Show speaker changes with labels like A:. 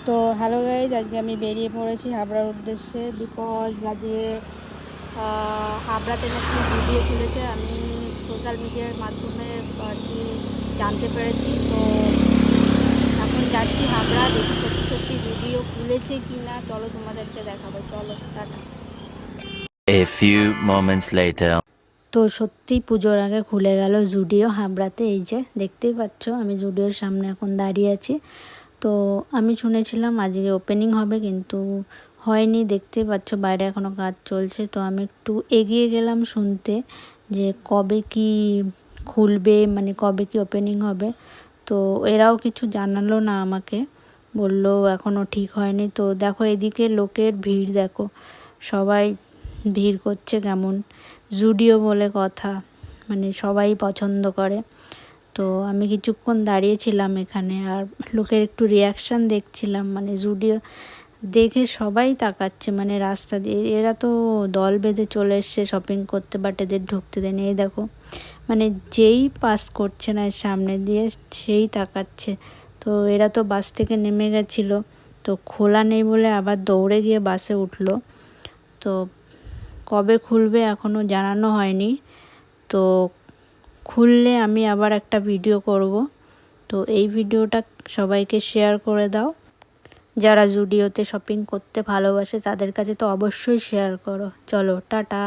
A: তো hello guys, আজকে আমি বেরিয়ে পড়েছি হাবড়ার উদ্দেশ্যে। বিকজ আজকে হাবড়াতে নাকি ভিডিও খুলেছে, আমি সোশ্যাল মিডিয়ার মাধ্যমে আর কি জানতে পেরেছি। তো এখন যাচ্ছি হাবড়া, দেখি সত্যি সত্যি ভিডিও খুলেছে কি না। চলো তোমাদেরকে দেখাবো, চলো tata.
B: A few moments later.
A: তো সত্যি পুজোর আগে খুলে গেল জুডিও হাবড়াতে। এই যে দেখতেই পাচ্ছ, আমি জুডিওর সামনে এখন দাঁড়িয়ে আছি। তো আমি শুনেছিলাম আজকে ওপেনিং হবে, কিন্তু হয়নি। দেখতেই পাচ্ছ বাইরে এখনও কাজ চলছে। তো আমি একটু এগিয়ে গেলাম শুনতে যে কবে কি খুলবে, মানে কবে কি ওপেনিং হবে। তো এরাও কিছু জানালো না আমাকে, বললো এখনও ঠিক হয়নি। তো দেখো এদিকে লোকের ভিড় দেখো, সবাই ভিড় করছে কেমন। জুডিও বলে কথা, মানে সবাই পছন্দ করে। তো আমি কিছুক্ষণ দাঁড়িয়েছিলাম এখানে আর লোকের একটু রিয়াকশান দেখছিলাম। মানে জুডিও দেখে সবাই তাকাচ্ছে, মানে রাস্তা দিয়ে। এরা তো দল বেঁধে চলে এসছে শপিং করতে, বাট এদের ঢুকতে দেয়নি। এই দেখো, মানে যেই পাস করছে না এর সামনে দিয়ে সেই তাকাচ্ছে। তো এরা তো বাস থেকে নেমে গেছিলো, তো খোলা নেই বলে আবার দৌড়ে গিয়ে বাসে উঠলো। তো কবে খুলবে এখনও জানানো হয়নি। তো খুললে আমি আবার একটা ভিডিও করব। তো এই ভিডিওটা সবাইকে শেয়ার করে দাও, যারা জুডিওতে শপিং করতে ভালোবাসে তাদের কাছে তো অবশ্যই শেয়ার করো। চলো টাটা।